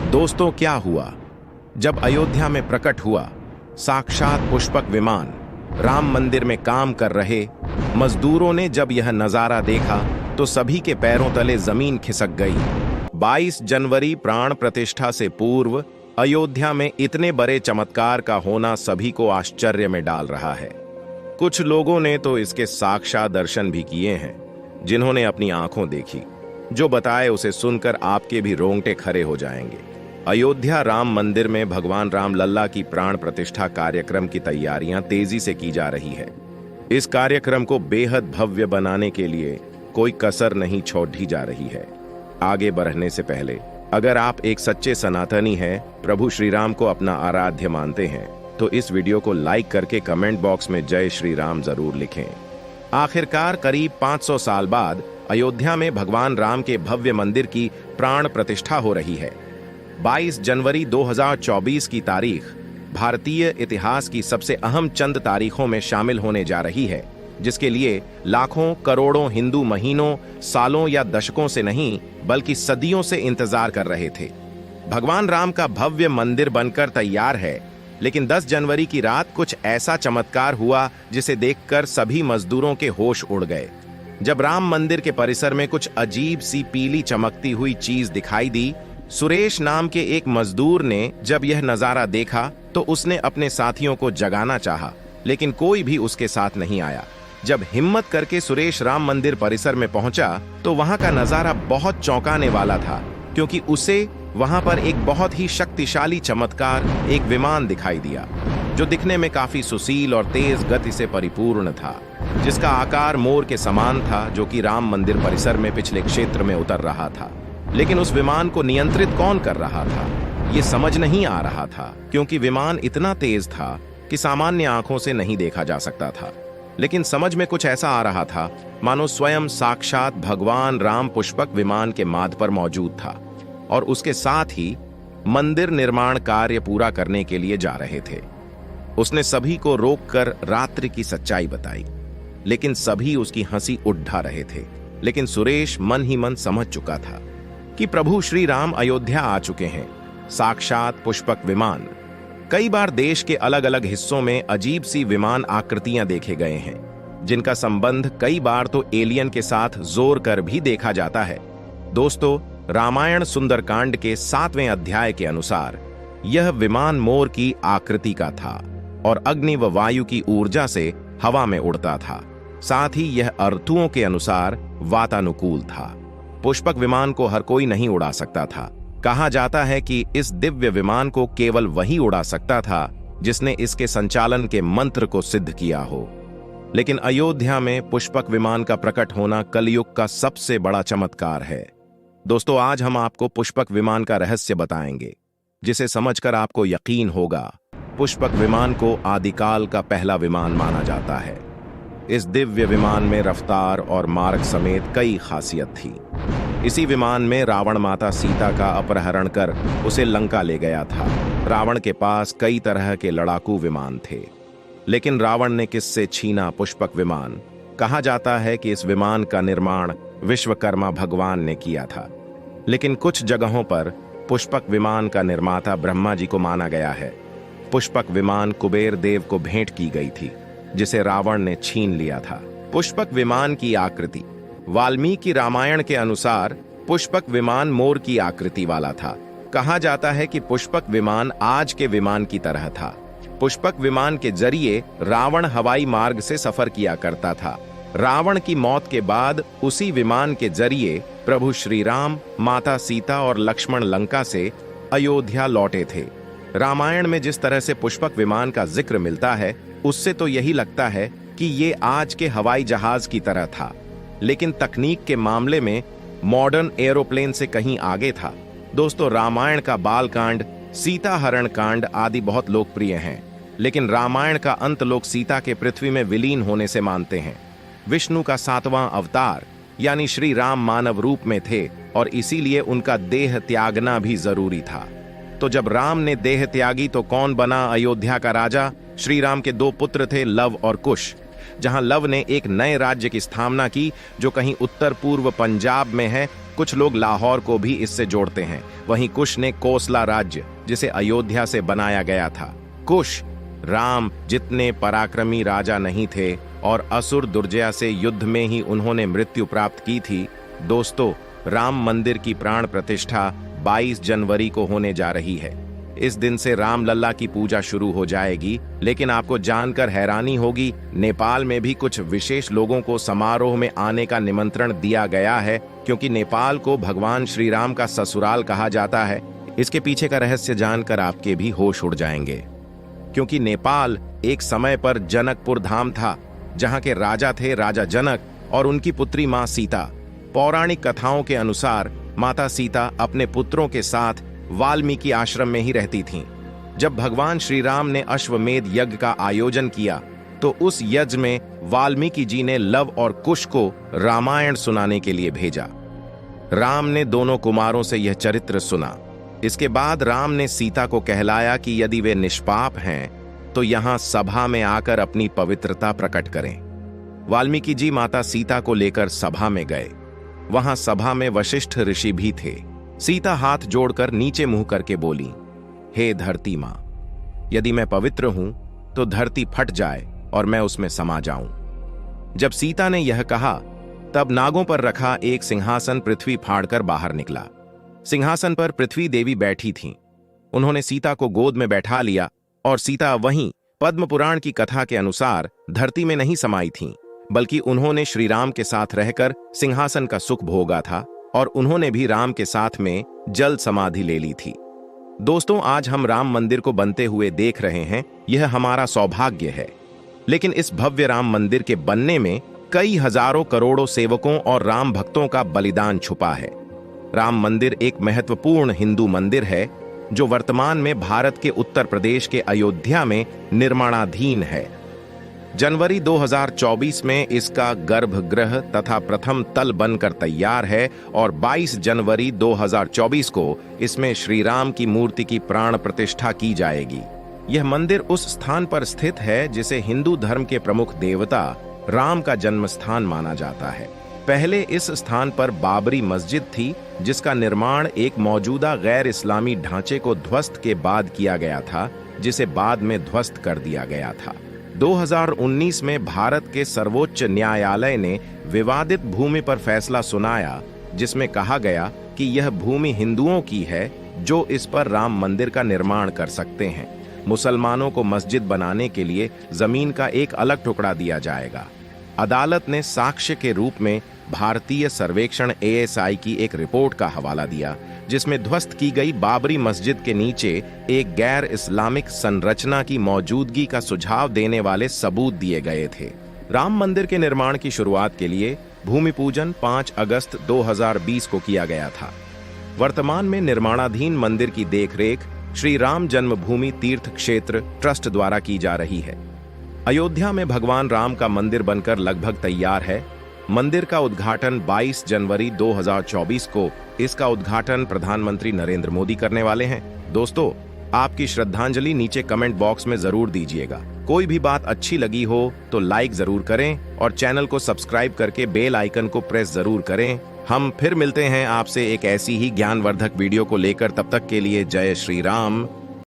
दोस्तों, क्या हुआ जब अयोध्या में प्रकट हुआ साक्षात पुष्पक विमान। राम मंदिर में काम कर रहे मजदूरों ने जब यह नजारा देखा तो सभी के पैरों तले जमीन खिसक गई। 22 जनवरी प्राण प्रतिष्ठा से पूर्व अयोध्या में इतने बड़े चमत्कार का होना सभी को आश्चर्य में डाल रहा है। कुछ लोगों ने तो इसके साक्षात दर्शन भी किए हैं, जिन्होंने अपनी आंखों देखी। जो बताए उसे सुनकर आपके भी रोंगटे खड़े हो जाएंगे। अयोध्या राम मंदिर में भगवान राम लल्ला की प्राण प्रतिष्ठा कार्यक्रम की तैयारियां तेजी से की जा रही है। इस कार्यक्रम को बेहद भव्य बनाने के लिए कोई कसर नहीं छोड़ी जा रही है। आगे बढ़ने से पहले अगर आप एक सच्चे सनातनी हैं, प्रभु श्री राम को अपना आराध्य मानते हैं, तो इस वीडियो को लाइक करके कमेंट बॉक्स में जय श्री राम जरूर लिखें। आखिरकार करीब 500 साल बाद अयोध्या में भगवान राम के भव्य मंदिर की प्राण प्रतिष्ठा हो रही है। 22 जनवरी 2024 की तारीख भारतीय इतिहास की सबसे अहम चंद तारीखों में शामिल होने जा रही है, जिसके लिए लाखों करोड़ों हिंदू महीनों, सालों या दशकों से नहीं बल्कि सदियों से इंतजार कर रहे थे। भगवान राम का भव्य मंदिर बनकर तैयार है, लेकिन 10 जनवरी की रात कुछ ऐसा चमत्कार हुआ जिसे देखकर सभी मजदूरों के होश उड़ गए। जब राम मंदिर के परिसर में कुछ अजीब सी पीली चमकती हुई चीज दिखाई दी, सुरेश नाम के एक मजदूर ने जब यह नजारा देखा तो उसने अपने साथियों को जगाना चाहा, लेकिन कोई भी उसके साथ नहीं आया। जब हिम्मत करके सुरेश राम मंदिर परिसर में पहुंचा तो वहां का नजारा बहुत चौंकाने वाला था, क्योंकि उसे वहां पर एक बहुत ही शक्तिशाली चमत्कार, एक विमान दिखाई दिया, जो दिखने में काफी सुशील और तेज गति से परिपूर्ण था, जिसका आकार मोर के समान था, जो कि राम मंदिर परिसर में पिछले क्षेत्र में उतर रहा था। लेकिन उस विमान को नियंत्रित कौन कर रहा था, ये समझ नहीं आ रहा था, क्योंकि विमान इतना तेज था कि सामान्य आंखों से नहीं देखा जा सकता था। लेकिन समझ में कुछ ऐसा आ रहा था मानो स्वयं साक्षात भगवान राम पुष्पक विमान के मार्ग पर मौजूद था और उसके साथ ही मंदिर निर्माण कार्य पूरा करने के लिए जा रहे थे। उसने सभी को रोककर रात्रि की सच्चाई बताई, लेकिन सभी उसकी हंसी उड़ा रहे थे। लेकिन सुरेश मन ही मन समझ चुका था कि प्रभु श्री राम अयोध्या आ चुके हैं। साक्षात पुष्पक विमान। कई बार देश के अलग अलग हिस्सों में अजीब सी विमान आकृतियां देखे गए हैं, जिनका संबंध कई बार तो एलियन के साथ जोर कर भी देखा जाता है। दोस्तों, रामायण सुंदरकांड के 7वें अध्याय के अनुसार यह विमान मोर की आकृति का था और अग्नि व वायु की ऊर्जा से हवा में उड़ता था। साथ ही यह ऋतुओं के अनुसार वातानुकूल था। पुष्पक विमान को हर कोई नहीं उड़ा सकता था। कहा जाता है कि इस दिव्य विमान को केवल वही उड़ा सकता था जिसने इसके संचालन के मंत्र को सिद्ध किया हो। लेकिन अयोध्या में पुष्पक विमान का प्रकट होना कलयुग का सबसे बड़ा चमत्कार है। दोस्तों, आज हम आपको पुष्पक विमान का रहस्य बताएंगे, जिसे समझकर आपको यकीन होगा पुष्पक विमान को आदिकाल का पहला विमान माना जाता है। इस दिव्य विमान में रफ्तार और मार्ग समेत कई खासियत थी। इसी विमान में रावण माता सीता का अपहरण कर उसे लंका ले गया था। रावण के पास कई तरह के लड़ाकू विमान थे, लेकिन रावण ने किससे छीना पुष्पक विमान? कहा जाता है कि इस विमान का निर्माण विश्वकर्मा भगवान ने किया था, लेकिन कुछ जगहों पर पुष्पक विमान का निर्माता ब्रह्मा जी को माना गया है। पुष्पक विमान कुबेर देव को भेंट की गई थी, जिसे रावण ने छीन लिया था। पुष्पक विमान की आकृति। वाल्मीकि रामायण के अनुसार पुष्पक विमान मोर की आकृति वाला था। कहा जाता है कि पुष्पक विमान आज के विमान की तरह था। पुष्पक विमान के जरिए रावण हवाई मार्ग से सफर किया करता था। रावण की मौत के बाद उसी विमान के जरिए प्रभु श्री राम, माता सीता और लक्ष्मण लंका से अयोध्या लौटे थे। रामायण में जिस तरह से पुष्पक विमान का जिक्र मिलता है, उससे तो यही लगता है कि ये आज के हवाई जहाज की तरह था, लेकिन तकनीक के मामले में मॉडर्न एरोप्लेन से कहीं आगे था। दोस्तों, रामायण का बालकांड, सीता हरण कांड आदि बहुत लोकप्रिय हैं, लेकिन रामायण का अंत लोग सीता के पृथ्वी में विलीन होने से मानते हैं। विष्णु का 7वां अवतार यानी श्री राम मानव रूप में थे और इसीलिए उनका देह त्यागना भी जरूरी था। तो जब राम ने देह त्यागी तो कौन बना अयोध्या का राजा? श्री राम के 2 पुत्र थे, लव और कुश। जहां लव ने एक नए राज्य की स्थापना की, जो कहीं उत्तर पूर्व पंजाब में है, कुछ लोग लाहौर को भी इससे जोड़ते हैं। वहीं कुश ने कोसला राज्य, जिसे अयोध्या से बनाया गया था। कुश राम जितने पराक्रमी राजा नहीं थे और असुर दुर्जया से युद्ध में ही उन्होंने मृत्यु प्राप्त की थी। दोस्तों, राम मंदिर की प्राण प्रतिष्ठा 22 जनवरी को होने जा रही है। इस दिन से रामलल्ला की पूजा शुरू हो जाएगी। लेकिन आपको जानकर हैरानी होगी, नेपाल में भी कुछ विशेष लोगों को समारोह में आने का निमंत्रण दिया गया है, क्योंकि नेपाल को भगवान श्री राम का ससुराल कहा जाता है। इसके पीछे का रहस्य जानकर आपके भी होश उड़ जाएंगे, क्योंकि नेपाल एक समय पर जनकपुर धाम था, जहां के राजा थे राजा जनक और उनकी पुत्री मां सीता। पौराणिक कथाओं के अनुसार माता सीता अपने पुत्रों के साथ वाल्मीकि आश्रम में ही रहती थीं। जब भगवान श्री राम ने अश्वमेध यज्ञ का आयोजन किया तो उस यज्ञ में वाल्मीकि जी ने लव और कुश को रामायण सुनाने के लिए भेजा। राम ने दोनों कुमारों से यह चरित्र सुना। इसके बाद राम ने सीता को कहलाया कि यदि वे निष्पाप हैं तो यहां सभा में आकर अपनी पवित्रता प्रकट करें। वाल्मीकि जी माता सीता को लेकर सभा में गए। वहां सभा में वशिष्ठ ऋषि भी थे। सीता हाथ जोड़कर नीचे मुंह करके बोली, हे धरती मां, यदि मैं पवित्र हूं तो धरती फट जाए और मैं उसमें समा जाऊं। जब सीता ने यह कहा तब नागों पर रखा एक सिंहासन पृथ्वी फाड़कर बाहर निकला। सिंहासन पर पृथ्वी देवी बैठी थीं। उन्होंने सीता को गोद में बैठा लिया और सीता वहीं पद्म पुराण की कथा के अनुसार धरती में नहीं समाई थीं, बल्कि उन्होंने श्री राम के साथ रहकर सिंहासन का सुख भोगा था और उन्होंने भी राम के साथ में जल समाधि ले ली थी। दोस्तों, आज हम राम मंदिर को बनते हुए देख रहे हैं। यह हमारा सौभाग्य है। लेकिन इस भव्य राम मंदिर के बनने में कई हजारों करोड़ों सेवकों और राम भक्तों का बलिदान छुपा है। राम मंदिर एक महत्वपूर्ण हिंदू मंदिर है जो वर्तमान में भारत के उत्तर प्रदेश के अयोध्या में निर्माणाधीन है। जनवरी 2024 में इसका गर्भगृह तथा प्रथम तल बनकर तैयार है और 22 जनवरी 2024 को इसमें श्री राम की मूर्ति की प्राण प्रतिष्ठा की जाएगी। यह मंदिर उस स्थान पर स्थित है जिसे हिंदू धर्म के प्रमुख देवता राम का जन्म स्थान माना जाता है। पहले इस स्थान पर बाबरी मस्जिद थी, जिसका निर्माण एक मौजूदा गैर इस्लामी ढांचे को ध्वस्त के बाद किया गया था, जिसे बाद में ध्वस्त कर दिया गया था। 2019 में भारत के सर्वोच्च न्यायालय ने विवादित भूमि पर फैसला सुनाया, जिसमें कहा गया कि यह भूमि हिंदुओं की है जो इस पर राम मंदिर का निर्माण कर सकते हैं। मुसलमानों को मस्जिद बनाने के लिए जमीन का एक अलग टुकड़ा दिया जाएगा। अदालत ने साक्ष्य के रूप में भारतीय सर्वेक्षण ASI की एक रिपोर्ट का हवाला दिया, जिसमें ध्वस्त की गई बाबरी मस्जिद के नीचे एक गैर इस्लामिक संरचना की मौजूदगी का सुझाव देने वाले सबूत दिए गए थे। राम मंदिर के निर्माण की शुरुआत के लिए भूमि पूजन 5 अगस्त 2020 को किया गया था। वर्तमान में निर्माणाधीन मंदिर की देखरेख श्री राम जन्मभूमि तीर्थ क्षेत्र ट्रस्ट द्वारा की जा रही है। अयोध्या में भगवान राम का मंदिर बनकर लगभग तैयार है। मंदिर का उद्घाटन 22 जनवरी 2024 को इसका उद्घाटन प्रधानमंत्री नरेंद्र मोदी करने वाले हैं। दोस्तों, आपकी श्रद्धांजलि नीचे कमेंट बॉक्स में जरूर दीजिएगा। कोई भी बात अच्छी लगी हो तो लाइक जरूर करें और चैनल को सब्सक्राइब करके बेल आइकन को प्रेस जरूर करें। हम फिर मिलते हैं आपसे एक ऐसी ही ज्ञानवर्धक वीडियो को लेकर। तब तक के लिए जय श्री राम।